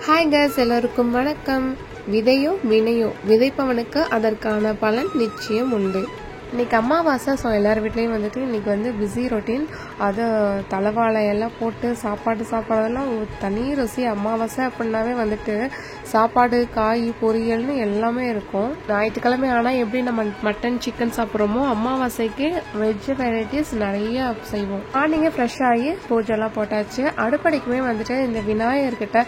Hi guys, எல்லாருக்கும் வணக்கம். விதையோ வினையோ விதைப்பவனுக்கு அதற்கான பலன் நிச்சயம் உண்டு. இன்னைக்கு அமாவாசை, ஸோ எல்லார் வீட்லேயும் வந்துட்டு இன்னைக்கு வந்து பிஸி ரொட்டீன். அது தலைவாழை எல்லாம் போட்டு சாப்பாடுறதெல்லாம் தனி ருசி. அமாவாசை அப்படின்னாவே வந்துட்டு சாப்பாடு, காய், பொரியல்னு எல்லாமே இருக்கும். ஞாயிற்றுக்கிழமை ஆனால் எப்படி நம்ம மட்டன், சிக்கன் சாப்பிட்றோமோ அமாவாசைக்கு வெஜ் வெரைட்டிஸ் நிறைய செய்வோம். மார்னிங்கே ஃப்ரெஷ் ஆகி பூஜைலாம் போட்டாச்சு. அடுப்படைக்குமே வந்துட்டு இந்த விநாயகர்கிட்ட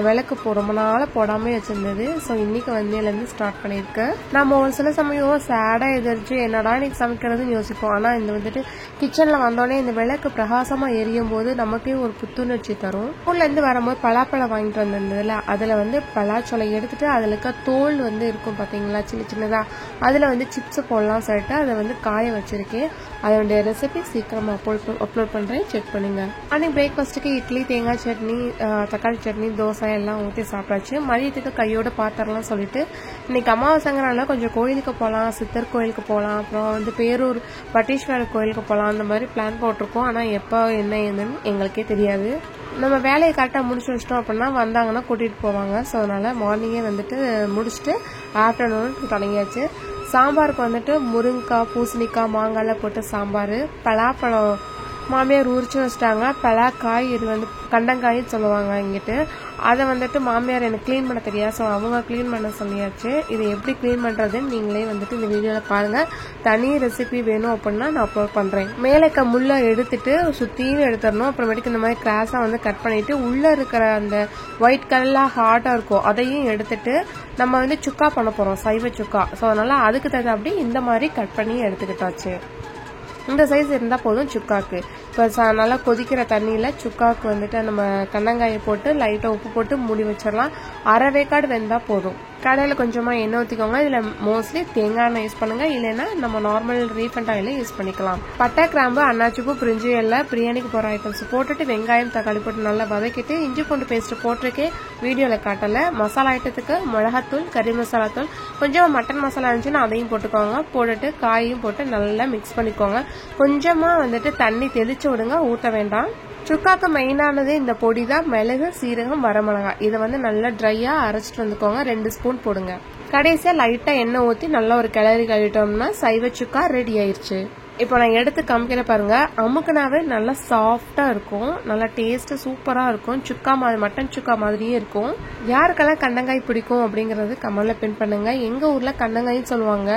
விளக்கு ரொம்ப நாளாக போடாமல் வச்சிருந்தது. ஸோ இன்னைக்கு வந்தேலேருந்து ஸ்டார்ட் பண்ணியிருக்கு. நம்ம ஒரு சில சமயம் சேடாக எதிர்த்து என்னடா இன்னைக்கு சமைக்கிறதுன்னு யோசிப்போம். ஆனால் இந்த வந்துட்டு கிச்சனில் வந்தோடனே இந்த விளக்கு பிரகாசமாக எரியும் போது நமக்கே ஒரு புத்துணர்ச்சி தரும். ஊர்லேருந்து வரும்போது பலாப்பழம் வாங்கிட்டு வந்திருந்ததுல அதில் வந்து பலாச்சொலை எடுத்துட்டு அதில் இருக்க தோல் வந்து இருக்கும் பார்த்தீங்களா, சின்ன சின்னதாக, அதில் வந்து சிப்ஸ் போடலாம் சொல்லிட்டு அதை வந்து காய வச்சிருக்கேன். அதனுடைய ரெசிபி சீக்கிரமாக அப்லோட் பண்ணுறேன், செக் பண்ணுங்க. அன்னைக்கு பிரேக்ஃபாஸ்ட்டுக்கு இட்லி, தேங்காய் சட்னி, தக்காளி சட்னி, தோசை எல்லாம் ஊற்றி சாப்பிட்டாச்சு. மதியத்துக்கு கையோட பாத்திரலாம் சொல்லிட்டு இன்னைக்கு அமாவாசைங்கிறனால கொஞ்சம் கோயிலுக்கு போகலாம், சித்தர் கோயிலுக்கு போகலாம், அப்புறம் வந்து பேரூர் பட்டீஸ்வரர் கோயிலுக்கு போகலாம், அந்த மாதிரி பிளான் போட்டிருக்கோம். ஆனால் எப்போ என்ன ஏதுன்னு எங்களுக்கே தெரியாது. நம்ம வேலையை கரெக்டாக முடிச்சு வச்சிட்டோம் அப்படின்னா வந்தாங்கன்னா கூட்டிகிட்டு போவாங்க. ஸோ அதனால் மார்னிங்கே வந்துட்டு முடிச்சுட்டு ஆஃப்டர்நூன் தொடங்கியாச்சு. சாம்பாருக்கு வந்துட்டு முருங்கைக்காய், பூசணிக்காய், மாங்காய்லாம் போட்டு சாம்பார். பலாப்பழம் மாமியார் உரிச்சு வச்சிட்டாங்க. பலாக்காய், இது வந்து கண்டங்காயின்னு சொல்லுவாங்க இங்கிட்டு. அதை வந்துட்டு மாமியார் எனக்கு கிளீன் பண்ண தெரியாது, ஸோ அவங்க கிளீன் பண்ண சொல்லியாச்சு. இது எப்படி கிளீன் பண்ணுறதுன்னு நீங்களே வந்துட்டு இந்த வீடியோவில் பாருங்கள். தனி ரெசிபி வேணும் அப்படின்னா நான் அப்லோட் பண்ணுறேன். மேலேக்க முள்ளை எடுத்துட்டு சுற்றியும் எடுத்துடணும். அப்புறமேட்டுக்கு இந்த மாதிரி கிராஸாக வந்து கட் பண்ணிவிட்டு உள்ளே இருக்கிற அந்த ஒயிட் கலரில் ஹார்ட்டாக இருக்கும் அதையும் எடுத்துட்டு நம்ம வந்து சுக்கா பண்ண போகிறோம், சைவ சுக்கா. ஸோ அதனால் அதுக்கு தகுந்த அப்படி இந்த மாதிரி கட் பண்ணி எடுத்துக்கிட்டாச்சு. இந்த சைஸ் இருந்தால் போதும் சுக்காக்கு. இப்போ நல்லா கொதிக்கிற தண்ணியில் சுக்காக்கு வந்துட்டு நம்ம கண்ணங்காயை போட்டு லைட்டாக உப்பு போட்டு மூடி வச்சிடலாம். அரை வேக்காடு வெந்தால் போதும். கடையில் கொஞ்சமாக எண்ணெய் ஊற்றிக்கோங்க. இதில் மோஸ்ட்லி தேங்காய் எண்ணெய் யூஸ் பண்ணுங்க, இல்லைன்னா நம்ம நார்மல் ரீஃபண்ட் ஆயிலும் யூஸ் பண்ணிக்கலாம். பட்டை, கிராம்பு, அன்னாச்சிப்பூ, பிரிஞ்சி எல்லாம் பிரியாணிக்கு போகிற ஐட்டம்ஸ் போட்டுட்டு வெங்காயம், தக்காளி போட்டு நல்லா வதக்கிட்டு இஞ்சி பூண்டு பேஸ்ட் போட்டிருக்கேன், வீடியோவில் காட்டலை. மசாலா ஐட்டத்துக்கு மிளகாத்தூள், கறி மசாலா தூள், கொஞ்சம் மட்டன் மசாலா இருந்துச்சுன்னா அதையும் போட்டுக்கோங்க. போட்டுட்டு காயும் போட்டு நல்லா மிக்ஸ் பண்ணிக்கோங்க. கொஞ்சமாக வந்துட்டு தண்ணி தெளிச்சு விடுங்க, ஊற்ற வேண்டாம். சுக்காக்கு மெயினானது இந்த பொடி தான். மிளகு, சீரகம், வரமிளகாய், இதை வந்து நல்லா ட்ரையா அரைச்சிட்டு வந்துக்கோங்க. 2 ஸ்பூன் போடுங்க. கடைசியா லைட்டா எண்ணெய் ஊற்றி நல்லா ஒரு கிளறி கழிட்டோம்னா சைவ சுக்கா ரெடி ஆயிடுச்சு. இப்போ நான் எடுத்து காமிக்கிற பாருங்க, அமுக்குனாவே நல்லா சாஃப்டா இருக்கும், நல்லா டேஸ்ட் சூப்பரா இருக்கும். சுக்கா மாதிரி, மட்டன் சுக்கா மாதிரியே இருக்கும். யாருக்கெல்லாம் கண்டங்காய் பிடிக்கும் அப்படிங்கறது கமெண்ட்ல பின் பண்ணுங்க. எங்க ஊர்ல கண்டங்காய்ன்னு சொல்லுவாங்க,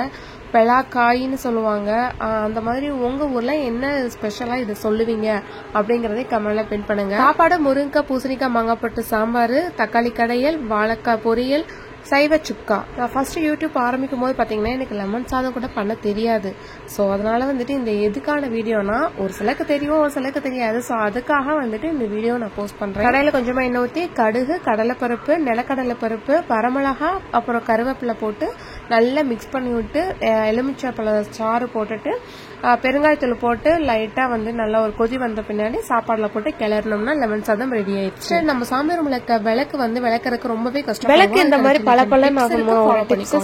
பெலாக்காயின்னு சொல்லுவாங்க. அந்த மாதிரி உங்க ஊர்ல என்ன ஸ்பெஷலா இதை சொல்லுவீங்க அப்படிங்கறதை கமெண்ட்ல பின் பண்ணுங்க. சாப்பாடு முருங்கைக்காய், பூசணிக்காய், மாங்காய் போட்டு சாம்பார், தக்காளி கடையல், வாழைக்காய் பொரியல், சைவ சுக்கா. நான் ஃபர்ஸ்ட் யூடியூப் ஆரம்பிக்கும் போது பாத்தீங்கன்னா எனக்கு லெமன் சாதம் கூட பண்ண தெரியாது. ஸோ அதனால வந்துட்டு இந்த எதுக்கான வீடியோனா ஒரு சிலருக்கு தெரியும், ஒரு சிலருக்கு தெரியாது. ஸோ அதுக்காக வந்துட்டு இந்த வீடியோ நான் போஸ்ட் பண்றேன். கடையில கொஞ்சமா எண்ணெய் ஊற்றி கடுகு, கடலைப்பருப்பு, நிலக்கடலை பருப்பு, வரமிளகா, அப்புறம் கருவேப்பிலை போட்டு நல்லா மிக்ஸ் பண்ணி விட்டு எலுமிச்சப்பழ சாறு போட்டுட்டு பெருங்காயத்தூள் போட்டு லைட்டா வந்து நல்லா ஒரு கொதி வந்த பின்னாடி சாப்பாடுல போட்டு கிளறணும்னா லெமன் சாதம் ரெடி ஆயிடுச்சு. நம்ம சாமியார் விளக்கு வந்து விளக்குறதுக்கு ரொம்பவே கஷ்டம். விளக்கு இந்த மாதிரி பல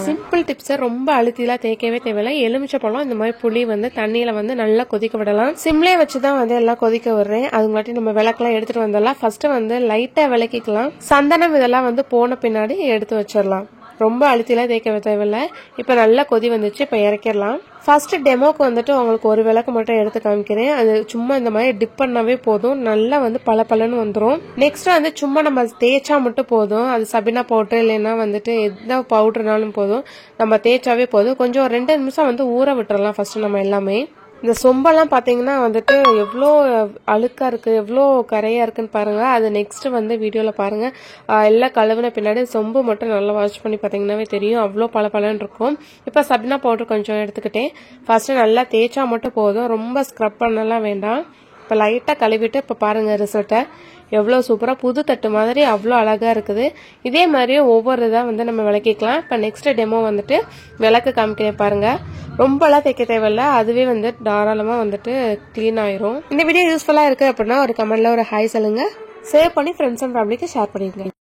சிம்பிள் டிப்ஸ், ரொம்ப அழுத்திலாம் தேய்க்கவே தேவையில்லை. எலுமிச்சப்பழம் இந்த மாதிரி புளி வந்து தண்ணியில வந்து நல்லா கொதிக்க விடலாம். சிம்லே வச்சுதான் வந்து எல்லாம் கொதிக்க விடுறேன். அதுங்காட்டி நம்ம விளக்கெல்லாம் எடுத்துட்டு வந்துடலாம். ஃபர்ஸ்ட் வந்து லைட்டா விளக்கிக்கலாம். சந்தனம் இதெல்லாம் வந்து போன பின்னாடி எடுத்து வச்சிடலாம். ரொம்ப அழுத்திலாம் தேய்க்க தேவையில்லை. இப்ப நல்லா கொதி வந்துச்சு, இப்ப இறக்கிடலாம். ஃபர்ஸ்ட் டெமோக்கு வந்துட்டு உங்களுக்கு ஒரு விளக்கு மட்டும் எடுத்து காமிக்கிறேன். அது சும்மா இந்த மாதிரி டிப் பண்ணாவே போதும், நல்லா வந்து பளபளன்னு வந்துடும். நெக்ஸ்ட் வந்து சும்மா நம்ம தேய்ச்சா மட்டும் போதும். அது சபினா பவுடர் இல்லைன்னா வந்துட்டு எந்த பவுடர்னாலும் போதும், நம்ம தேய்ச்சாவே போதும். கொஞ்சம் 2 நிமிஷம் வந்து ஊற விட்டுறலாம் ஃபர்ஸ்ட் நம்ம எல்லாமே. இந்த சொம்பெல்லாம் பாத்தீங்கன்னா வந்துட்டு எவ்வளோ அழுக்கா இருக்கு, எவ்வளோ கரையா இருக்குன்னு பாருங்க. அது நெக்ஸ்ட் வந்து வீடியோல பாருங்க. எல்லாம் கழுவுன பின்னாடி சொம்பு மட்டும் நல்லா வாஷ் பண்ணி பாத்தீங்கன்னாவே தெரியும், அவ்வளோ பளபளன்னு இருக்கும். இப்ப சபினா பவுடர் கொஞ்சம் எடுத்துக்கிட்டேன். ஃபர்ஸ்ட் நல்லா தேய்ச்சா மட்டும் போதும், ரொம்ப ஸ்க்ரப் பண்ணலாம் வேண்டாம். இப்ப லைட்டா கழுவிட்டு இப்ப பாருங்க ரிசல்ட்டை, எவ்வளவு சூப்பரா புது தட்டு மாதிரி அவ்வளோ அழகா இருக்குது. இதே மாதிரி ஒவ்வொரு இதா வந்து நம்ம விளக்கிக்கலாம். இப்ப நெக்ஸ்ட் டெமோ வந்துட்டு விளக்கு காமிக்கிறேன் பாருங்க. ரொம்ப எல்லாம் தைக்க தேவையில்ல, அதுவே வந்து தாராளமா வந்துட்டு கிளீன் ஆயிரும். இந்த வீடியோ யூஸ்ஃபுல்லா இருக்கு அப்படின்னா ஒரு கமெண்ட்ல ஒரு ஹாய் சொல்லுங்க. சேவ் பண்ணி ஃப்ரெண்ட்ஸ் அண்ட் ஃபேமிலிக்கு ஷேர் பண்ணிருங்க.